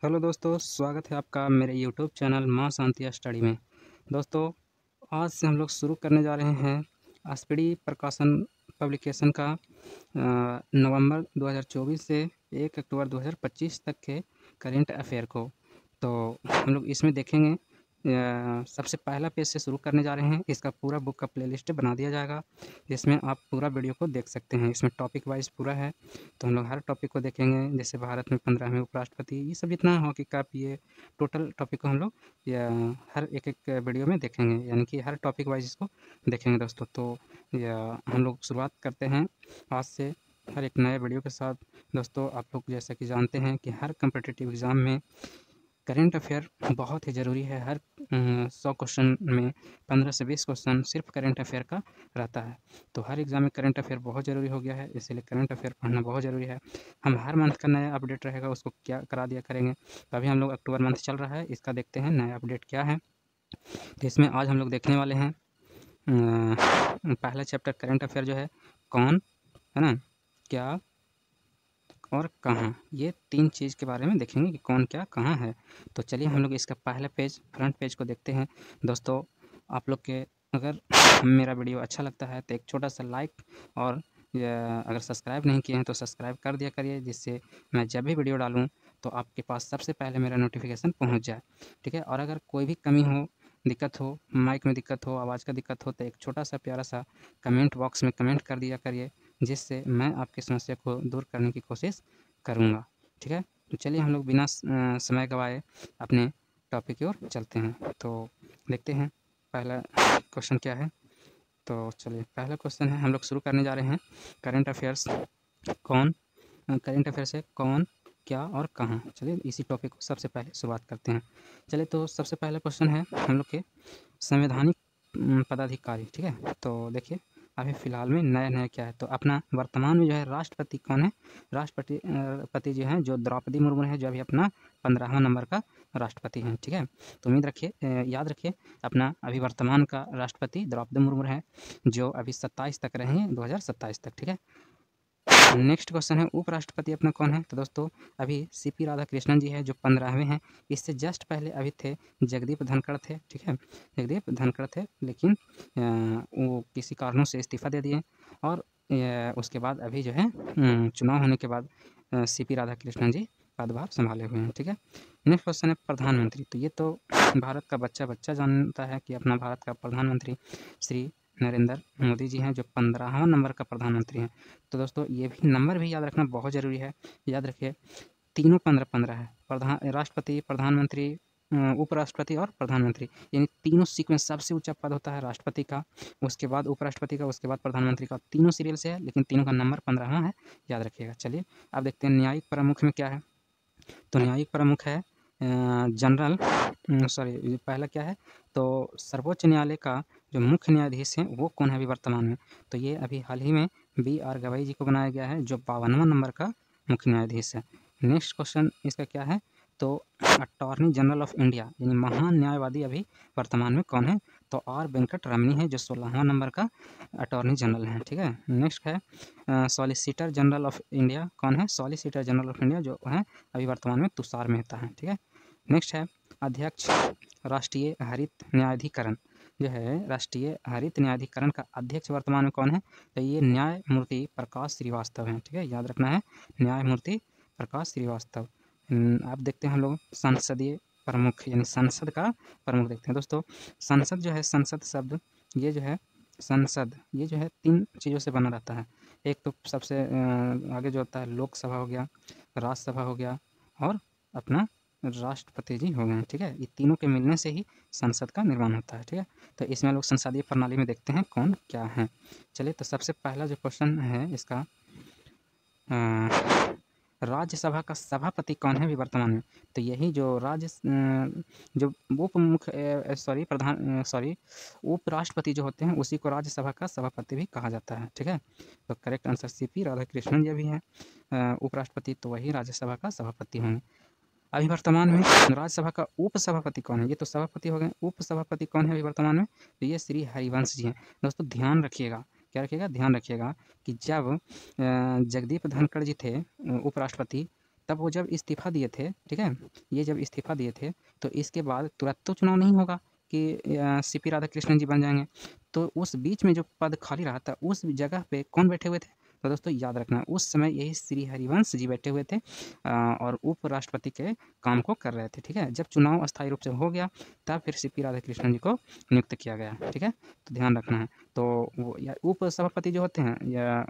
Hello दोस्तों, स्वागत है आपका मेरे यूट्यूब चैनल माँ शांति स्टडी में। दोस्तों, आज से हम लोग शुरू करने जा रहे हैं स्पीडी प्रकाशन पब्लिकेशन का नवंबर 2024 से 1 अक्टूबर 2025 तक के करेंट अफेयर को। तो हम लोग इसमें देखेंगे, सबसे पहला पेज से शुरू करने जा रहे हैं। इसका पूरा बुक का प्लेलिस्ट बना दिया जाएगा, जिसमें आप पूरा वीडियो को देख सकते हैं। इसमें टॉपिक वाइज पूरा है, तो हम लोग हर टॉपिक को देखेंगे। जैसे भारत में 15वें उपराष्ट्रपति, ये सब जितना हॉकी कप, ये टोटल टॉपिक को हम लोग या हर एक वीडियो में देखेंगे, यानी कि हर टॉपिक वाइज इसको देखेंगे दोस्तों। तो या हम लोग शुरुआत करते हैं आज से हर एक नए वीडियो के साथ। दोस्तों, आप लोग जैसा कि जानते हैं कि हर कम्पिटिटिव एग्ज़ाम में करेंट अफेयर बहुत ही ज़रूरी है। हर 100 क्वेश्चन में 15 से 20 क्वेश्चन सिर्फ करेंट अफेयर का रहता है। तो हर एग्ज़ाम में करेंट अफेयर बहुत ज़रूरी हो गया है, इसीलिए करेंट अफेयर पढ़ना बहुत ज़रूरी है। हम हर मंथ का नया अपडेट रहेगा, उसको क्या करा दिया करेंगे। तो अभी हम लोग अक्टूबर मंथ चल रहा है, इसका देखते हैं नया अपडेट क्या है। तो इसमें आज हम लोग देखने वाले हैं पहला चैप्टर करेंट अफेयर जो है, कौन, है ना, क्या और कहाँ, ये 3 चीज़ के बारे में देखेंगे कि कौन, क्या, कहाँ है। तो चलिए हम लोग इसका पहला पेज, फ्रंट पेज को देखते हैं। दोस्तों, आप लोग के अगर मेरा वीडियो अच्छा लगता है तो एक छोटा सा लाइक, और अगर सब्सक्राइब नहीं किए हैं तो सब्सक्राइब कर दिया करिए, जिससे मैं जब भी वीडियो डालूँ तो आपके पास सबसे पहले मेरा नोटिफिकेशन पहुँच जाए, ठीक है। और अगर कोई भी कमी हो, दिक्कत हो, माइक में दिक्कत हो, आवाज़ का दिक्कत हो, तो एक छोटा सा प्यारा सा कमेंट बॉक्स में कमेंट कर दिया करिए, जिससे मैं आपकी समस्या को दूर करने की कोशिश करूँगा, ठीक है। तो चलिए हम लोग बिना समय गवाए अपने टॉपिक की ओर चलते हैं। तो देखते हैं पहला क्वेश्चन क्या है। तो चलिए पहला क्वेश्चन है, हम लोग शुरू करने जा रहे हैं करंट अफेयर्स कौन, करंट अफेयर्स है कौन, क्या और कहाँ। चलिए इसी टॉपिक को सबसे पहले शुरुआत करते हैं। चलिए, तो सबसे पहला क्वेश्चन है हम लोग के संवैधानिक पदाधिकारी, ठीक है। तो देखिए अभी फ़िलहाल में नया-नया क्या है, तो अपना वर्तमान में जो है राष्ट्रपति कौन है? राष्ट्रपति पति जो हैं, जो द्रौपदी मुर्मू हैं, जो अभी अपना 15वां नंबर का राष्ट्रपति हैं, ठीक है। तो उम्मीद रखिए, याद रखिए, अपना अभी वर्तमान का राष्ट्रपति द्रौपदी मुर्मू हैं, जो अभी 27 तक रहेंगे, 2027 तक, ठीक है। नेक्स्ट क्वेश्चन है उपराष्ट्रपति अपना कौन है? तो दोस्तों अभी सीपी राधाकृष्णन जी है, जो 15वें हैं। इससे जस्ट पहले अभी थे जगदीप धनखड़ थे, ठीक है। जगदीप धनखड़ थे, लेकिन वो किसी कारणों से इस्तीफ़ा दे दिए, और उसके बाद अभी जो है चुनाव होने के बाद सीपी राधाकृष्णन जी पदभार संभाले हुए हैं, ठीक है। नेक्स्ट क्वेश्चन है प्रधानमंत्री। तो ये तो भारत का बच्चा जानता है कि अपना भारत का प्रधानमंत्री श्री नरेंद्र मोदी जी हैं, जो 15वां नंबर का प्रधानमंत्री हैं। तो दोस्तों ये भी नंबर भी याद रखना बहुत ज़रूरी है। याद रखिए, तीनों 15-15 है। राष्ट्रपति, प्रधानमंत्री, उपराष्ट्रपति और प्रधानमंत्री, यानी तीनों सीक्वेंस। सबसे ऊंचा पद होता है राष्ट्रपति का, उसके बाद उपराष्ट्रपति का, उसके बाद प्रधानमंत्री का। तीनों सीरियल से है, लेकिन तीनों का नंबर 15वां है, याद रखिएगा। चलिए अब देखते हैं न्यायिक प्रमुख में क्या है। तो न्यायिक प्रमुख है जनरल, सॉरी, पहला क्या है, तो सर्वोच्च न्यायालय का जो मुख्य न्यायाधीश हैं वो कौन है अभी वर्तमान में? तो ये अभी हाल ही में BR गवई जी को बनाया गया है, जो 52वां नंबर का मुख्य न्यायाधीश है। नेक्स्ट क्वेश्चन इसका क्या है, तो अटॉर्नी जनरल ऑफ इंडिया, यानी महान न्यायवादी अभी वर्तमान में कौन है? तो R वेंकट रमनी है, जो 16वां नंबर का अटॉर्नी जनरल हैं, ठीक है। नेक्स्ट है सॉलिसिटर जनरल ऑफ इंडिया, कौन है? सॉलिसिटर जनरल ऑफ इंडिया जो है अभी वर्तमान में तुषार मेहता है, ठीक है। नेक्स्ट है अध्यक्ष राष्ट्रीय हरित न्यायाधिकरण, जो है राष्ट्रीय हरित न्यायाधिकरण का अध्यक्ष वर्तमान में कौन है? तो ये न्यायमूर्ति प्रकाश श्रीवास्तव हैं, ठीक है, याद रखना है, न्यायमूर्ति प्रकाश श्रीवास्तव। आप देखते हैं हम लोग संसदीय प्रमुख, यानी संसद का प्रमुख देखते हैं। दोस्तों संसद जो है, संसद शब्द ये जो है, संसद ये जो है 3 चीज़ों से बना रहता है। एक तो सबसे आगे जो होता है लोकसभा हो गया, राज्यसभा हो गया, और अपना राष्ट्रपति जी हो गए, ठीक है। ये तीनों के मिलने से ही संसद का निर्माण होता है, ठीक है। तो इसमें लोग संसदीय प्रणाली में देखते हैं कौन क्या है। चलिए, तो सबसे पहला जो क्वेश्चन है इसका, राज्यसभा का सभापति कौन है अभी वर्तमान में? तो यही जो जो उप मुख्य सॉरी उपराष्ट्रपति जो होते हैं, उसी को राज्यसभा का सभापति भी कहा जाता है, ठीक है। तो करेक्ट आंसर सीपी राधाकृष्णन जी भी हैं उपराष्ट्रपति, तो वही राज्यसभा का सभापति होंगे। अभी वर्तमान में राज्यसभा का उपसभापति कौन है? ये तो सभापति हो गए, उपसभापति कौन है अभी वर्तमान में? तो ये श्री हरिवंश जी हैं। दोस्तों ध्यान रखिएगा, क्या रखिएगा? ध्यान रखिएगा कि जब जगदीप धनखड़ जी थे उपराष्ट्रपति, तब वो जब इस्तीफ़ा दिए थे, ठीक है, ये जब इस्तीफ़ा दिए थे तो इसके बाद तुरंत तो चुनाव नहीं होगा कि सीपी राधाकृष्णन जी बन जाएंगे। तो उस बीच में जो पद खाली रहा था उस जगह पे कौन बैठे हुए थे? तो दोस्तों याद रखना उस समय यही श्री हरिवंश जी बैठे हुए थे और उपराष्ट्रपति के काम को कर रहे थे, ठीक है। जब चुनाव अस्थायी रूप से हो गया तब फिर सीपी राधाकृष्णन जी को नियुक्त किया गया, ठीक है, तो ध्यान रखना है। तो वो या उपसभापति जो होते हैं या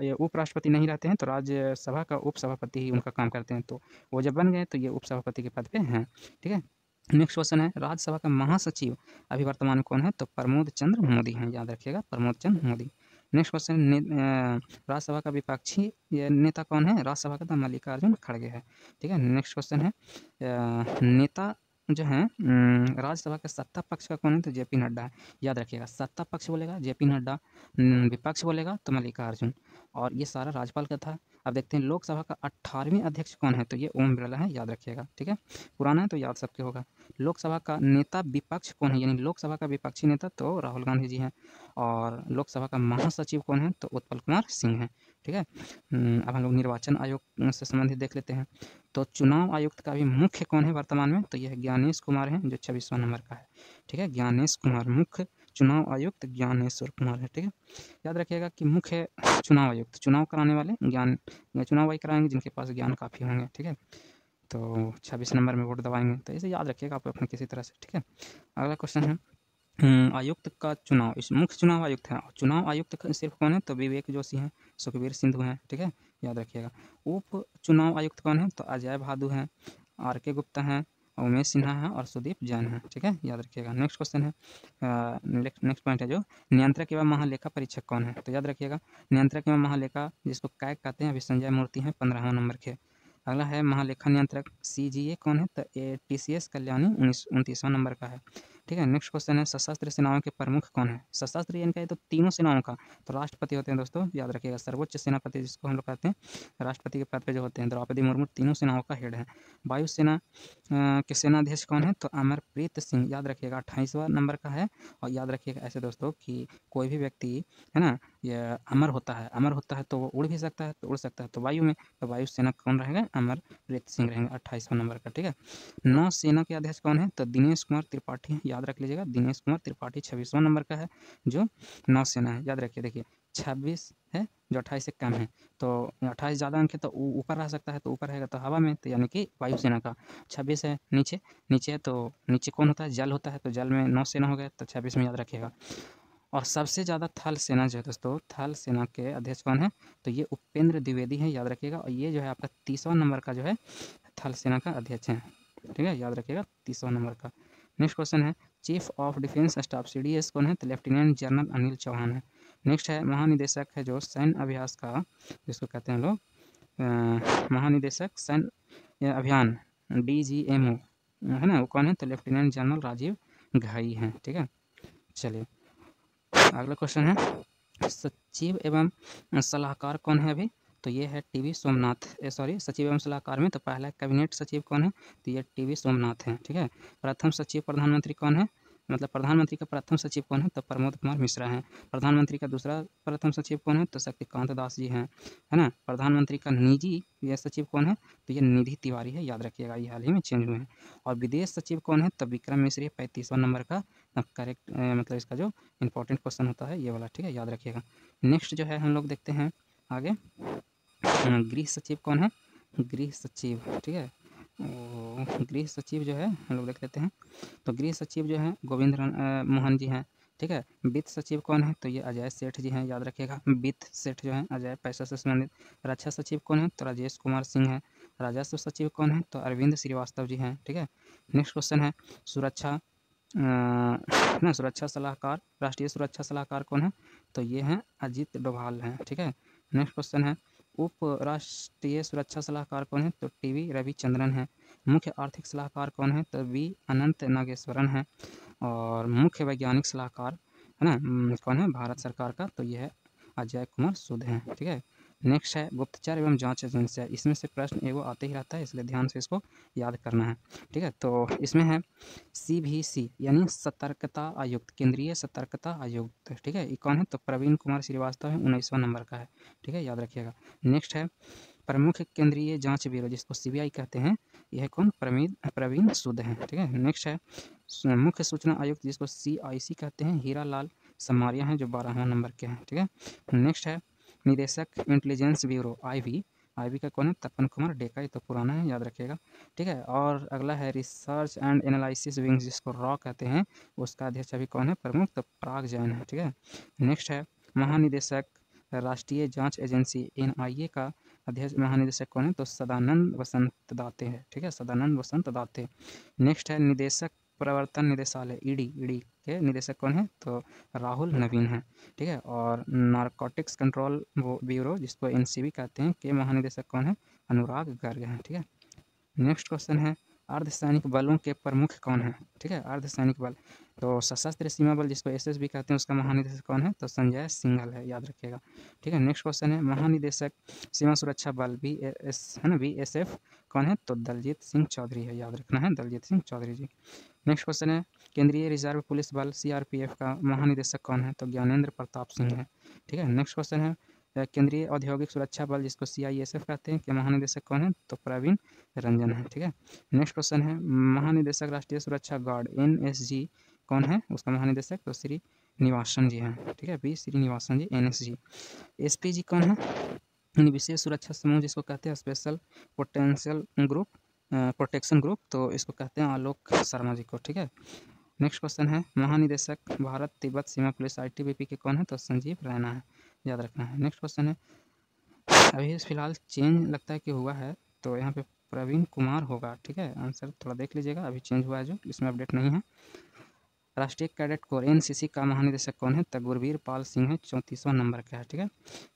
ये उपराष्ट्रपति नहीं रहते हैं तो राज्यसभा का उपसभापति ही उनका काम करते हैं, तो वो जब बन गए तो ये उपसभापति के पद पे हैं, ठीक है। नेक्स्ट क्वेश्चन है राज्यसभा का महासचिव अभी वर्तमान में कौन है? तो प्रमोद चंद्र मोदी हैं, याद रखिएगा प्रमोद चंद्र मोदी। नेक्स्ट क्वेश्चन राज्यसभा का विपक्षी नेता कौन है? राज्यसभा का तो मल्लिकार्जुन खड़गे है, ठीक है। नेक्स्ट क्वेश्चन है नेता जो है राज्यसभा के सत्ता पक्ष का कौन है? तो जेपी नड्डा है, याद रखिएगा। सत्ता पक्ष बोलेगा जेपी नड्डा, विपक्ष बोलेगा तो मल्लिकार्जुन, और ये सारा राज्यपाल का था। अब देखते हैं लोकसभा का 18वें अध्यक्ष कौन है? तो ये ओम बिरला है, याद रखिएगा, ठीक है। पुराना है तो याद सबके होगा। लोकसभा का नेता विपक्ष कौन है? यानी लोकसभा का विपक्षी नेता तो राहुल गांधी जी हैं, और लोकसभा का महासचिव कौन है? तो उत्पल कुमार सिंह है, ठीक है। अब हम लोग निर्वाचन आयोग से संबंधित देख लेते हैं। तो चुनाव आयुक्त का भी मुख्य कौन है वर्तमान में? तो यह ज्ञानेश कुमार है जो 26वां नंबर का है, ठीक है। ज्ञानेश कुमार मुख्य चुनाव आयुक्त ज्ञानेश्वर कुमार है, ठीक है। याद रखिएगा कि मुख्य चुनाव आयुक्त चुनाव कराने वाले चुनाव वही कराएंगे जिनके पास ज्ञान काफ़ी होंगे, ठीक है। तो 26 नंबर में वोट दबाएंगे, तो इसे याद रखिएगा आप अपने किसी तरह से, ठीक है। अगला क्वेश्चन है आयुक्त का चुनाव, इस मुख्य चुनाव आयुक्त है, चुनाव आयुक्त सिर्फ कौन है? तो विवेक जोशी हैं, सुखबीर सिंधु हैं, ठीक है, याद रखिएगा। उप चुनाव आयुक्त कौन है? तो अजय भादु हैं, आर के गुप्ता हैं, उमेश सिन्हा है और सुदीप जैन है, ठीक है, याद रखिएगा। नेक्स्ट क्वेश्चन है नेक्स्ट पॉइंट है जो नियंत्रक एवं महालेखा परीक्षक कौन है? तो याद रखिएगा नियंत्रक एवं महालेखा जिसको कैग कहते हैं अभी संजय मूर्ति हैं 15वां नंबर के। अगला है महालेखा नियंत्रक सीजीए कौन है? तो टीसीएस कल्याणी 29वां नंबर का है, ठीक है। नेक्स्ट क्वेश्चन है सशस्त्र सेनाओं के प्रमुख कौन है? सशस्त्र यानी कि तो तीनों सेनाओं का तो राष्ट्रपति होते हैं दोस्तों, याद रखिएगा। सर्वोच्च सेनापति जिसको हम लोग कहते हैं राष्ट्रपति के पद पे जो होते हैं द्रौपदी मुर्मू तीनों सेनाओं का हेड है। वायुसेना के सेनाध्यक्ष कौन है? तो अमरप्रीत सिंह, याद रखिएगा 28वां नंबर का है। और याद रखिएगा ऐसे दोस्तों कि कोई भी व्यक्ति है ना ये अमर होता है तो वो उड़ भी सकता है, तो उड़ सकता है तो वायु में, तो वायुसेना कौन रहेगा? अमरप्रीत सिंह रहेंगे 28वां नंबर का, ठीक है। नौसेना के अध्यक्ष कौन है? तो दिनेश कुमार त्रिपाठी है, याद रख लीजिएगा दिनेश कुमार त्रिपाठी 26वां नंबर का है जो नौसेना है, याद रखिए। देखिए 26 है जो 28 से कम है, तो 28 ज़्यादा अंक है तो ऊपर रह सकता है, तो ऊपर रहेगा तो हवा में, तो यानी कि वायुसेना का। 26 है नीचे है तो नीचे कौन होता है? जल होता है, तो जल में नौसेना हो गया, तो 26 में याद रखिएगा। और सबसे ज़्यादा थल सेना जो है दोस्तों, थल सेना के अध्यक्ष कौन है? तो ये उपेंद्र द्विवेदी है, याद रखिएगा। और ये जो है आपका 30वां नंबर का जो है थल सेना का अध्यक्ष है, ठीक है, याद रखिएगा 30वां नंबर का। नेक्स्ट क्वेश्चन है chief of defence staff CDS कौन है? तो लेफ्टिनेंट जनरल अनिल चौहान है। नेक्स्ट है महानिदेशक है जो सैन्य अभ्यास का जिसको कहते हैं लोग महानिदेशक सैन्य अभियान DGMO है ना, वो कौन है? तो लेफ्टिनेंट जनरल राजीव घाई हैं, ठीक है। चलिए अगला क्वेश्चन है सचिव एवं सलाहकार कौन है अभी? तो ये है टीवी सोमनाथ, सचिव एवं सलाहकार में तो पहला कैबिनेट सचिव कौन है? तो ये टीवी सोमनाथ है, ठीक है। प्रथम सचिव प्रधानमंत्री कौन है? मतलब प्रधानमंत्री का प्रथम सचिव कौन है? तो प्रमोद कुमार मिश्रा हैं। प्रधानमंत्री का दूसरा प्रथम सचिव कौन है? तो शक्तिकांत दास जी हैं, है ना। प्रधानमंत्री का निजी ये सचिव कौन है? तो ये निधि तिवारी है, याद रखिएगा, ये हाल ही में चेंज हुए हैं। और विदेश सचिव कौन है? तो विक्रम मिश्री 35वां नंबर का करेक्ट, मतलब इसका जो इंपॉर्टेंट क्वेश्चन होता है ये वाला, ठीक है, याद रखिएगा। नेक्स्ट जो है हम लोग देखते हैं आगे गृह सचिव कौन है? गृह सचिव, ठीक है, गृह सचिव जो है हम लोग देख लेते हैं। तो गृह सचिव जो है गोविंद मोहन जी हैं, ठीक है। वित्त सचिव कौन है? तो ये अजय सेठ जी हैं, याद रखिएगा। वित्त सेठ जो है अजय पैसा से संबंधित। रक्षा सचिव कौन है? तो राजेश कुमार सिंह है। राजस्व सचिव कौन है? तो अरविंद श्रीवास्तव जी हैं, ठीक है। नेक्स्ट क्वेश्चन है सुरक्षा ना सुरक्षा सलाहकार, राष्ट्रीय सुरक्षा सलाहकार कौन है? तो ये हैं अजीत डोभाल हैं, ठीक है। नेक्स्ट क्वेश्चन है उप राष्ट्रीय सुरक्षा सलाहकार कौन है? तो टीवी रविचंद्रन है। मुख्य आर्थिक सलाहकार कौन है? तो वी अनंत नागेश्वरन है। और मुख्य वैज्ञानिक सलाहकार है ना कौन है भारत सरकार का? तो यह है अजय कुमार सूद हैं, ठीक है। नेक्स्ट है गुप्तचर एवं जांच एजेंसी, इसमें से प्रश्न एगो आते ही रहता है, इसलिए ध्यान से इसको याद करना है, ठीक है। तो इसमें है CVC यानी सतर्कता आयुक्त, केंद्रीय सतर्कता आयुक्त, ठीक है, ये कौन है? तो प्रवीण कुमार श्रीवास्तव है, 19वां नंबर का है, ठीक है, याद रखिएगा। नेक्स्ट है प्रमुख केंद्रीय जांच ब्यूरो जिसको सीबीआई कहते हैं, यह कौन? प्रवीण सूद हैं। ठीक है, नेक्स्ट है मुख्य सूचना आयुक्त जिसको सीआईसी कहते हैं, हीरा लाल समारिया हैं जो 12वां नंबर के हैं। ठीक है, नेक्स्ट है निदेशक इंटेलिजेंस ब्यूरो आईबी का कौन है? तपन कुमार डेका, ये तो पुराना है, याद रखिएगा। ठीक है, और अगला है रिसर्च एंड एनालिसिस विंग जिसको रॉ कहते हैं, उसका अध्यक्ष अभी कौन है? प्रमुख तो पराग जैन है। ठीक है, नेक्स्ट है महानिदेशक राष्ट्रीय जांच एजेंसी एनआईए का अध्यक्ष महानिदेशक कौन है? तो सदानंद वसंत दाते हैं। ठीक है, सदानंद वसंत दाते। नेक्स्ट है निदेशक प्रवर्तन निदेशालय ईडी के निदेशक कौन है? तो राहुल नवीन है। ठीक है, और नारकोटिक्स कंट्रोल ब्यूरो जिसको एनसीबी कहते हैं, के महानिदेशक कौन है? अनुराग गर्ग हैं। ठीक है, नेक्स्ट क्वेश्चन है अर्धसैनिक बलों के प्रमुख कौन है? ठीक है, अर्धसैनिक बल तो सशस्त्र सीमा बल जिसको एसएसबी कहते हैं, उसका महानिदेशक कौन है? तो संजय सिंघल है, याद रखिएगा। ठीक है, नेक्स्ट क्वेश्चन है महानिदेशक सीमा सुरक्षा बल बीएस है ना, बीएसएफ कौन है? तो दलजीत सिंह चौधरी है, याद रखना है, दलजीत सिंह चौधरी जी। नेक्स्ट क्वेश्चन है केंद्रीय रिजर्व पुलिस बल सीआरपीएफ का महानिदेशक कौन है? तो ज्ञानेंद्र प्रताप सिंह है। ठीक है, नेक्स्ट क्वेश्चन है केंद्रीय औद्योगिक सुरक्षा बल जिसको सीआईएसएफ कहते हैं, के महानिदेशक कौन है? तो प्रवीण रंजन है। ठीक है, नेक्स्ट क्वेश्चन है महानिदेशक राष्ट्रीय सुरक्षा गार्ड एनएसजी कौन है? उसका महानिदेशक तो श्री निवासन जी हैं। ठीक है, बी श्रीनिवासन जी एनएसजी। एसपीजी कौन है? विशेष सुरक्षा समूह जिसको कहते हैं special potential group protection group, तो इसको कहते हैं आलोक शर्मा जी को। ठीक है, नेक्स्ट क्वेश्चन है महानिदेशक भारत तिब्बत सीमा पुलिस आईटीबीपी के कौन है? तो संजीव रैना है, याद रखना है। नेक्स्ट क्वेश्चन है अभी फिलहाल चेंज लगता है कि हुआ है, तो यहाँ पे प्रवीण कुमार होगा। ठीक है, आंसर थोड़ा देख लीजिएगा, अभी चेंज हुआ है जो, इसमें अपडेट नहीं है। राष्ट्रीय कैडेट कोर एनसीसी का महानिदेशक कौन है? तो गुरवीर पाल सिंह है, 34वां नंबर का है। ठीक है,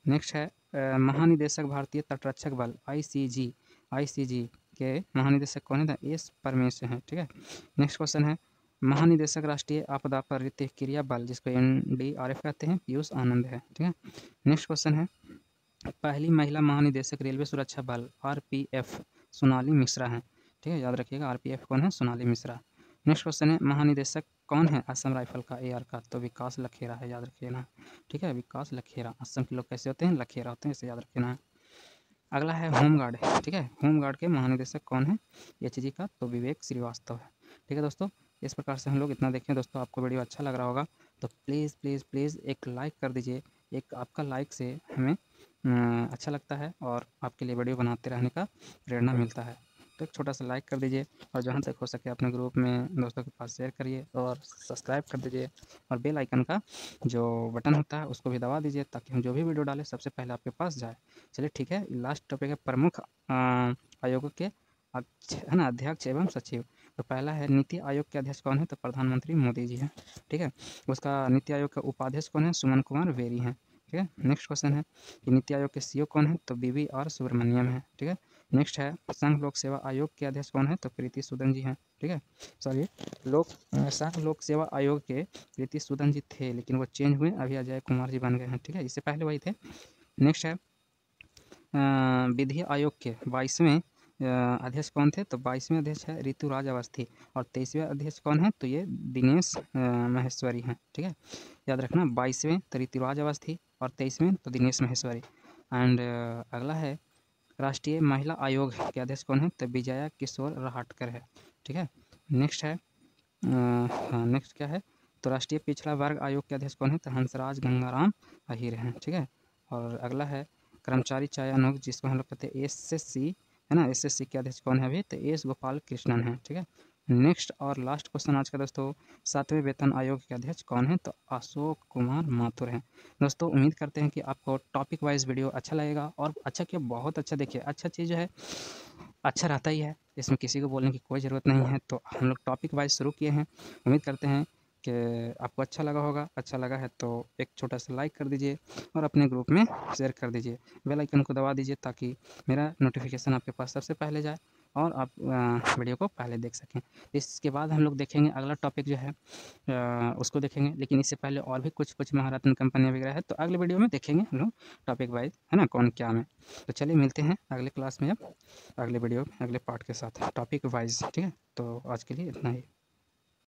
नेक्स्ट है महानिदेशक भारतीय तटरक्षक बल आईसीजी के महानिदेशक कौन है? एस परमेश हैं। ठीक है, नेक्स्ट क्वेश्चन है महानिदेशक राष्ट्रीय आपदा प्रतिक्रिया बल जिसको एनडीआरएफ कहते हैं, पीयूष आनंद है। ठीक है, नेक्स्ट क्वेश्चन है पहली महिला महानिदेशक रेलवे सुरक्षा बल आरपीएफ सोनाली मिश्रा हैं। ठीक है, याद रखिएगा आरपीएफ कौन है? सोनाली मिश्रा। नेक्स्ट क्वेश्चन है महानिदेशक कौन है असम राइफल का एआर का? तो विकास लखेरा है, याद रखिएगा। ठीक है, विकास लखेरा। असम के लोग कैसे होते हैं? लखेरा होते हैं, इसे याद रखना है। अगला है होमगार्ड। ठीक है, होमगार्ड के महानिदेशक कौन है? एचजी का तो विवेक श्रीवास्तव है। ठीक है दोस्तों, इस प्रकार से हम लोग इतना देखें। दोस्तों आपको वीडियो अच्छा लग रहा होगा तो प्लीज़ प्लीज़ प्लीज़ एक लाइक कर दीजिए। एक आपका लाइक से हमें अच्छा लगता है और आपके लिए वीडियो बनाते रहने का प्रेरणा मिलता है। तो एक छोटा सा लाइक कर दीजिए और जहाँ तक हो सके अपने ग्रुप में दोस्तों के पास शेयर करिए और सब्सक्राइब कर दीजिए और बेल आइकन का जो बटन होता है उसको भी दबा दीजिए ताकि हम जो भी वीडियो डालें सबसे पहले आपके पास जाए। चलिए ठीक है, लास्ट टॉपिक है प्रमुख आयोगों के है ना अध्यक्ष एवं सचिव। तो पहला है नीति आयोग के अध्यक्ष कौन है? तो प्रधानमंत्री मोदी जी हैं। ठीक है, उसका नीति आयोग का उपाध्यक्ष कौन है? सुमन कुमार वेरी हैं। ठीक है, नेक्स्ट क्वेश्चन है कि नीति आयोग के सीईओ कौन है? तो बीवी आर सुब्रमण्यम है। ठीक है, नेक्स्ट है संघ लोक सेवा आयोग के अध्यक्ष कौन है? तो प्रीति सूदन जी हैं। ठीक है, सॉरी संघ लोक सेवा आयोग के प्रीति सूदन जी थे लेकिन वो चेंज हुए, अभी अजय कुमार जी बन गए हैं। ठीक है, इससे पहले वही थे। नेक्स्ट है विधि आयोग के 22वें अध्यक्ष कौन थे? तो 22वें अध्यक्ष है ऋतुराज अवस्थी और 23वें अध्यक्ष कौन है? तो ये दिनेश माहेश्वरी हैं। ठीक है, याद रखना 22वें तो ऋतुराज अवस्थी और 23वें तो दिनेश माहेश्वरी। एंड अगला है राष्ट्रीय महिला आयोग के अध्यक्ष कौन है? तो विजया किशोर रहाटकर है। ठीक है, नेक्स्ट है नेक्स्ट क्या है? तो राष्ट्रीय पिछड़ा वर्ग आयोग के अध्यक्ष कौन है? तो हंसराज गंगाराम अहिर हैं। ठीक है, और अगला है कर्मचारी चयन आयोग जिसको हम लोग कहते हैं एसएससी है ना, एसएससी के अध्यक्ष कौन है अभी? तो एस गोपाल कृष्णन है। ठीक है, नेक्स्ट और लास्ट क्वेश्चन आज का दोस्तों 7वें वेतन आयोग के अध्यक्ष कौन है? तो अशोक कुमार माथुर हैं। दोस्तों उम्मीद करते हैं कि आपको टॉपिक वाइज वीडियो अच्छा लगेगा और अच्छा क्या बहुत अच्छा। देखिए अच्छा चीज़ जो है अच्छा रहता ही है, इसमें किसी को बोलने की कोई ज़रूरत नहीं है। तो हम लोग टॉपिक वाइज शुरू किए हैं, उम्मीद करते हैं कि आपको अच्छा लगा होगा। अच्छा लगा है तो एक छोटा सा लाइक कर दीजिए और अपने ग्रुप में शेयर कर दीजिए। बेल आइकन को दबा दीजिए ताकि मेरा नोटिफिकेशन आपके पास सबसे पहले जाए और आप वीडियो को पहले देख सकें। इसके बाद हम लोग देखेंगे अगला टॉपिक जो है उसको देखेंगे, लेकिन इससे पहले और भी कुछ महारत्न कंपनी वगैरह है तो अगले वीडियो में देखेंगे हम लोग टॉपिक वाइज, है ना, कौन क्या में। तो चलिए मिलते हैं अगले क्लास में, अब अगले वीडियो अगले पार्ट के साथ टॉपिक वाइज। ठीक है, तो आज के लिए इतना ही।